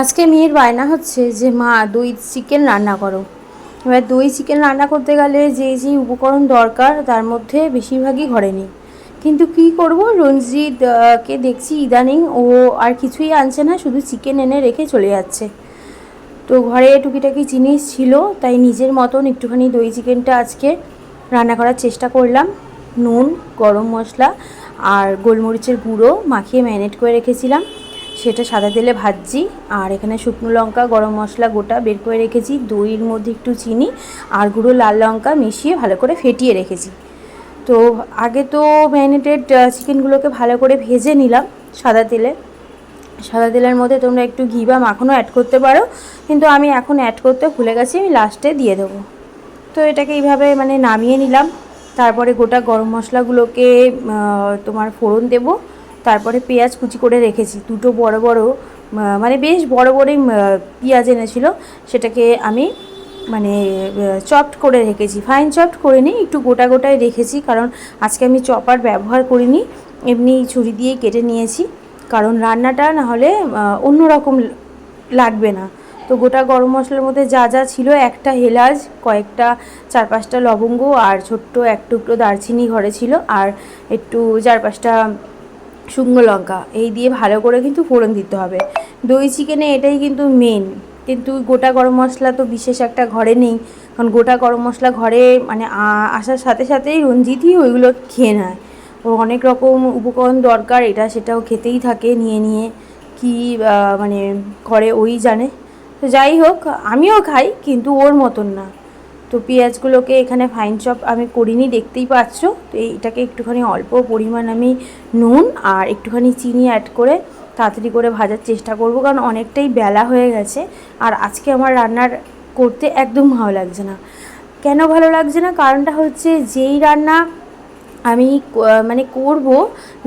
আজকে মেয়ের বায়না হচ্ছে যে মা দই চিকেন রান্না করো। এবার দই চিকেন রান্না করতে গেলে যে যে উপকরণ দরকার তার মধ্যে বেশিরভাগই ঘরে নেই। কিন্তু কি করব, রঞ্জিত কে দেখছি ইদানিং ও আর কিছুই আনছে না, শুধু চিকেন এনে রেখে চলে যাচ্ছে। তো ঘরে টুকিটাকি জিনিস ছিল, তাই নিজের মতন একটুখানি দই চিকেনটা আজকে রান্না করার চেষ্টা করলাম। নুন, গরম মশলা আর গোলমরিচের গুঁড়ো মাখিয়ে ম্যারিনেট করে রেখেছিলাম, সেটা সাদা তেলে ভাজছি। আর এখানে শুকনো লঙ্কা, গরম মশলা গোটা বের করে রেখেছি, দইয়ের মধ্যে একটু চিনি আর গুঁড়ো লাল লঙ্কা মিশিয়ে ভালো করে ফেটিয়ে রেখেছি। তো আগে তো ম্যারিনেটেড চিকেনগুলোকে ভালো করে ভেজে নিলাম সাদা তেলে। সাদা তেলের মধ্যে তোমরা একটু ঘি বা মাখনও অ্যাড করতে পারো, কিন্তু আমি এখন অ্যাড করতে ভুলে গেছি, আমি লাস্টে দিয়ে দেবো। তো এটাকে এইভাবে নামিয়ে নিলাম। তারপরে গোটা গরম মশলাগুলোকে তোমার ফোড়ন দেব। তারপরে পেঁয়াজ কুচি করে রেখেছি, দুটো বড় বড় বেশ বড় বড়ই পেঁয়াজ এনেছিল, সেটাকে আমি চপড করে রেখেছি, ফাইন চপড করে নিই, একটু গোটা গোটায় রেখেছি, কারণ আজকে আমি চপার ব্যবহার করিনি, এমনি ছুরি দিয়েই কেটে নিয়েছি, কারণ রান্নাটা না হলে অন্য রকম লাগবে না। তো গোটা গরম মশলার মধ্যে যা যা ছিল, একটা এলাচ, কয়েকটা 4-5টা লবঙ্গ আর ছোট্ট এক টুকরো দারচিনি ঘরে ছিল, আর একটু 4-5টা শুকনো লঙ্কা, এই দিয়ে ভালো করে কিন্তু ফোড়ন দিতে হবে। দই চিকেনে এটাই কিন্তু মেন। কিন্তু গোটা গরম মশলা তো বিশেষ একটা ঘরে নেই, কারণ গোটা গরম মশলা ঘরে আসার সাথে সাথেই রঞ্জিতই ওইগুলো খেয়ে নেয়। ওর অনেক রকম উপকরণ দরকার, এটা সেটাও খেতেই থাকে নিয়ে নিয়ে, কি করে ওই জানে। তো যাই হোক, আমিও খাই কিন্তু ওর মতন না। তো পেঁয়াজগুলোকে এখানে ফাইন চপ আমি করিনি, দেখতেই পাচ্ছ। তো এইটাকে একটুখানি অল্প পরিমাণ আমি নুন আর একটুখানি চিনি অ্যাড করে তাড়াতাড়ি করে ভাজার চেষ্টা করব, কারণ অনেকটাই বেলা হয়ে গেছে। আর আজকে আমার রান্নার করতে একদম ভালো লাগছে না। কেন ভালো লাগছে না, কারণটা হচ্ছে যেই রান্না আমি করব,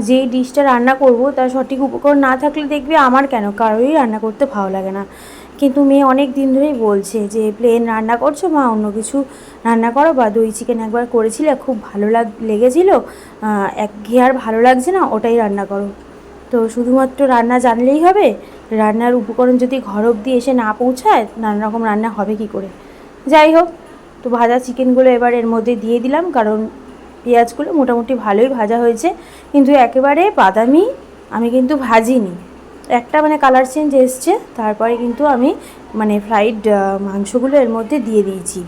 যেই ডিশটা রান্না করব তার সঠিক উপকরণ না থাকলে দেখবে আমার কেন কারোরই রান্না করতে ভালো লাগে না। কিন্তু মেয়ে অনেক দিন ধরেই বলছে যে প্লেন রান্না করছো মা, অন্য কিছু রান্না করো, বা দই চিকেন একবার করেছিলে খুব ভালো লেগেছিলো, একঘেয়ে আর ভালো লাগছে না, ওটাই রান্না করো। তো শুধুমাত্র রান্না জানলেই হবে? রান্নার উপকরণ যদি ঘর অবধি এসে না পৌঁছায়, নানা রকম রান্না হবে কি করে? যাই হোক, তো ভাজা চিকেনগুলো এবার এর মধ্যে দিয়ে দিলাম, কারণ পেঁয়াজগুলো মোটামুটি ভালোই ভাজা হয়েছে, কিন্তু একেবারে বাদামি আমি কিন্তু ভাজিনি। একটা কালার চেঞ্জ এসছে, তারপরে কিন্তু আমি ফ্রাইড মাংসগুলো এর মধ্যে দিয়ে দিয়েছি।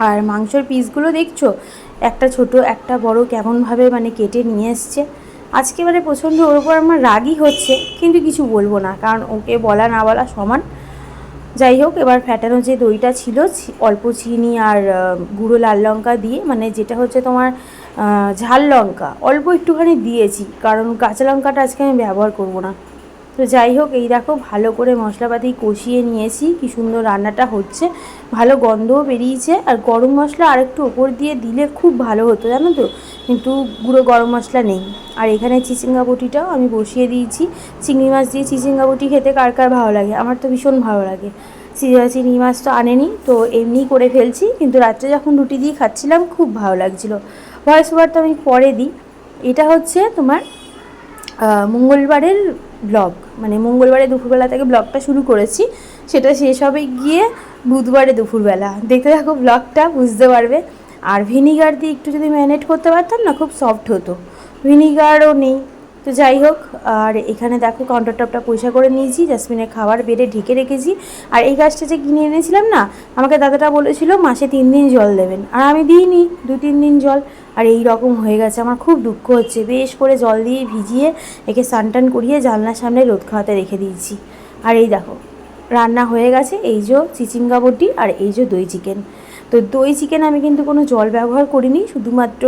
আর মাংসর পিসগুলো দেখছো, একটা ছোট একটা বড় কেমনভাবে কেটে নিয়ে এসছে। আজকে প্রচণ্ড ওর উপর আমার রাগই হচ্ছে, কিন্তু কিছু বলবো না, কারণ ওকে বলা না বলা সমান। যাই হোক, এবার ফ্যাটানো যে দইটা ছিল, অল্প চিনি আর গুঁড়ো লাল লঙ্কা দিয়ে, যেটা হচ্ছে তোমার ঝাল লঙ্কা অল্প একটুখানি দিয়েছি, কারণ কাঁচা লঙ্কাটা আজকে আমি ব্যবহার করব না। তো যাই হোক, এই দেখো ভালো করে মশলাপাতি কষিয়ে নিয়েছি, কি সুন্দর রান্নাটা হচ্ছে, ভালো গন্ধও বেরিয়েছে। আর গরম মশলা আরেকটু ওপর দিয়ে দিলে খুব ভালো হতো জানো তো, কিন্তু গুঁড়ো গরম মশলা নেই। আর এখানে চিচিঙ্গা বটিটাও আমি বসিয়ে দিয়েছি। চিংড়ি মাছ দিয়ে চিচিঙ্গা বটি খেতে কার কার ভালো লাগে? আমার তো ভীষণ ভালো লাগে। চিংড়ি মাছ তো আনেনি, তো এমনি করে ফেলছি, কিন্তু রাত্রে যখন রুটি দিয়ে খাচ্ছিলাম খুব ভালো লাগছিলো। ভয়েস ওভার তো আমি পরে দিই। এটা হচ্ছে তোমার মঙ্গলবারের ব্লগ, মঙ্গলবারে দুপুরবেলা থেকে ব্লগটা শুরু করেছি, সেটা শেষ হবে গিয়ে বুধবারে দুপুরবেলা। দেখতে থাকো ব্লগটা, বুঝতে পারবে। আর ভিনিগার দিয়ে একটু যদি ম্যারিনেট করতে পারতাম না, খুব সফট হতো, ভিনিগারও নেই। তো যাই হোক, আর এখানে দেখো কাউন্টার টপটা পরিষ্কার করে নিয়েছি, জাসমিনের খাবার বেড়ে ঢেকে রেখেছি। আর এই গাছটা যে কিনে এনেছিলাম না, আমাকে দাদাটা বলেছিল মাসে 3 দিন জল দেবেন, আর আমি দিইনি 2-3 দিন জল। আর এই রকম হয়ে গেছে, আমার খুব দুঃখ হচ্ছে। বেশ করে জল দিয়ে ভিজিয়ে একে স্নান করিয়ে জানলার সামনে রোদ খাওয়াতে রেখে দিয়েছি। আর এই দেখো রান্না হয়ে গেছে, এই যে চিচিঙ্গা বটি আর এই যে দই চিকেন। তো দই চিকেন আমি কিন্তু কোনো জল ব্যবহার করিনি, শুধুমাত্র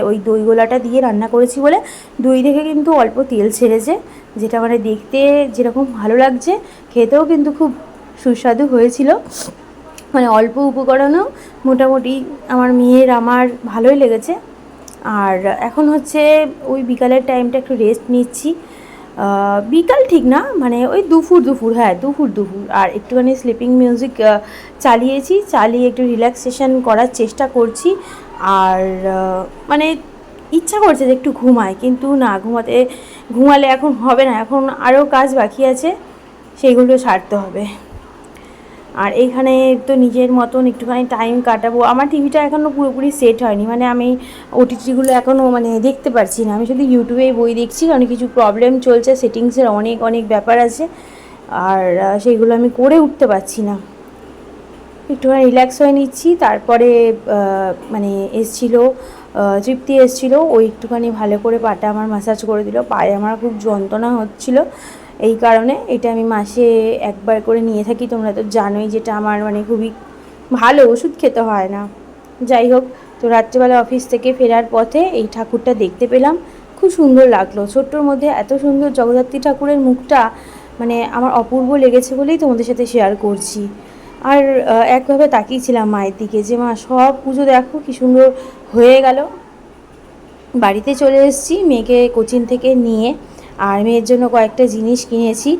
ওই দই গোলাটা দিয়ে রান্না করেছি বলে দই থেকে কিন্তু অল্প তেল ছেড়েছে, যেটা দেখতে যেরকম ভালো লাগছে, খেতেও কিন্তু খুব সুস্বাদু হয়েছিল। অল্প উপকরণেও মোটামুটি আমার মেয়ের আমার ভালোই লেগেছে। আর এখন হচ্ছে ওই বিকালের টাইমটা একটু রেস্ট নিচ্ছি। বিকাল ঠিক না, ওই দুপুর, হ্যাঁ দুপুর। আর একটুখানি স্লিপিং মিউজিক চালিয়ে একটু রিল্যাক্সেশন করার চেষ্টা করছি। আর ইচ্ছা করছে যে একটু ঘুমায়, কিন্তু না, ঘুমালে এখন হবে না, এখন আরও কাজ বাকি আছে। সেইগুলো সারতে হবে। আর এইখানে তো নিজের মতন একটুখানি টাইম কাটাবো। আমার টিভিটা এখনও পুরোপুরি সেট হয়নি, মানে আমি ওটিটিগুলো এখনও মানে দেখতে পারছি না। আমি শুধু ইউটিউবেই বই দেখছি, অনেক কিছু প্রবলেম চলছে, সেটিংসের অনেক অনেক ব্যাপার আছে, আর সেইগুলো আমি করে উঠতে পারছি না। একটুখানি রিল্যাক্স হয়ে নিচ্ছি। তারপরে মানে এসছিলো তৃপ্তি এসছিলো, ওই একটুখানি ভালো করে পাটা আমার ম্যাসাজ করে দিল। পায়ে আমার খুব যন্ত্রণা হচ্ছিলো, এই কারণে এটা আমি মাসে একবার করে নিয়ে থাকি। তোমরা তো জানোই যেটা আমার মানে খুবই ভালো, ওষুধ খেতে হয় না। যাই হোক, তো রাত্রিবেলা অফিস থেকে ফেরার পথে এই ঠাকুরটা দেখতে পেলাম, খুব সুন্দর লাগলো। ছোট্টোর মধ্যে এত সুন্দর জগদ্ধাত্রী ঠাকুরের মুখটা মানে আমার অপূর্ব লেগেছে বলেই তোমাদের সাথে শেয়ার করছি। আর একভাবে তাকিয়েছিলাম মায়ের দিকে যে মা সব পুজো দেখো কী সুন্দর হয়ে গেল। বাড়িতে চলে এসেছি মেয়েকে কোচিং থেকে নিয়ে, আর মেয়ের জন্য কয়েকটা জিনিস কিনেছি।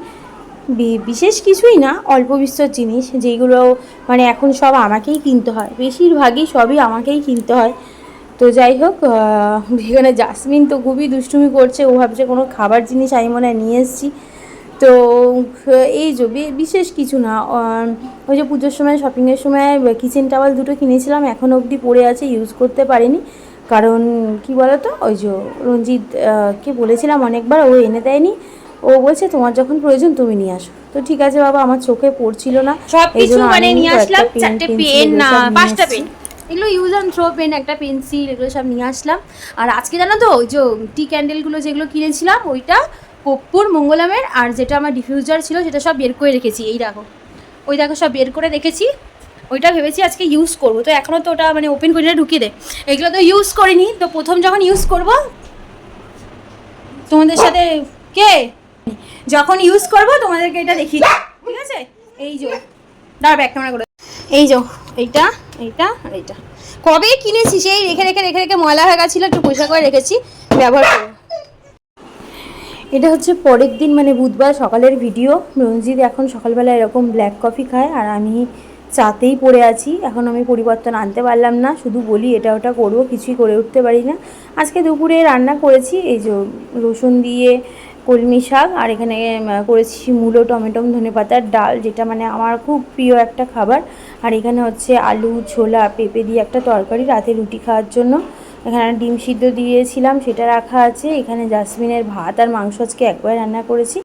বিশেষ কিছুই না, অল্প বিস্তর জিনিস, যেইগুলো মানে এখন সব আমাকেই কিনতে হয়, বেশিরভাগই সবই আমাকেই কিনতে হয়। তো যাই হোক, এখানে জাসমিন তো খুবই দুষ্টুমি করছে, ও ভাবছে কোনো খাবার জিনিস আমি মনে হয় নিয়ে এসেছি। তো এই যে বিশেষ কিছু না, ওই যে পুজোর সময় শপিংয়ের সময় কিচেন টাওয়াল দুটো কিনেছিলাম, এখনও অবধি পড়ে আছে, ইউজ করতে পারিনি। কারণ কি বলো তো, ওই যে রঞ্জিতকে বলেছিলাম অনেকবার, ও এনে দেয়নি। ও বলছে তোমার যখন প্রয়োজন তুমি নিয়ে আসো। তো ঠিক আছে বাবা, আমার চোখে পড়ছিল না, এই জন্য মানে নিয়ে আসলাম। চারটে পেন না 5টা পেন, এগুলো ইউজ অ্যান্ড থ্রো পেন, একটা পেন্সিল, এগুলো সব নিয়ে আসলাম। আর আজকে জানো তো ওই যে টি ক্যান্ডেলগুলো যেগুলো কিনেছিলাম, ওইটা কর্পূর মঙ্গলমের, আর যেটা আমার ডিফিউজার ছিল সেটা সব বের করে রেখেছি। এই দেখো, ওই দেখো সব বের করে রেখেছি। ওইটা ভেবেছি আজকে ইউজ করবো, তো এখনও তো ওটা মানে ওপেন করে ঢুকিয়ে দে। এগুলো তো ইউজ করিনি, তো প্রথম যখন ইউজ করব তোমাদের সাথে যখন ইউজ করব তোমাদেরকে এটা দেখিয়ে দেবো, ঠিক আছে? এই যে দাঁড়া, ব্যাক ক্যামেরা করে, এই যে এইটা, এইটা আর এইটা কবে কিনেছি, সেই রেখে রেখে রেখে রেখে ময়লা হয়ে গেছিলো, একটু পয়সা করে রেখেছি, ব্যবহার করবো। এটা হচ্ছে পরের দিন মানে বুধবার সকালের ভিডিও। রঞ্জিত এখন সকালবেলা এরকম ব্ল্যাক কফি খায়, আর আমি চাতেই পড়ে আছি। এখন আমি পরিবর্তন আনতে পারলাম না, শুধু বলি এটা ওটা করবো, কিছুই করে উঠতে পারি না। আজকে দুপুরে রান্না করেছি এই যে রসুন দিয়ে কলমি শাক, আর এখানে করেছি মূলো, টমেটো, ধনেপাতার ডাল, যেটা মানে আমার খুব প্রিয় একটা খাবার। আর এখানে হচ্ছে আলু, ছোলা, পেঁপে দিয়ে একটা তরকারি, রাতে রুটি খাওয়ার জন্য। এখানে ডিম সিদ্ধ দিয়েছিলাম, সেটা রাখা আছে। এখানে জাসমিনের ভাত আর মাংস আজকে একবার রান্না করেছি।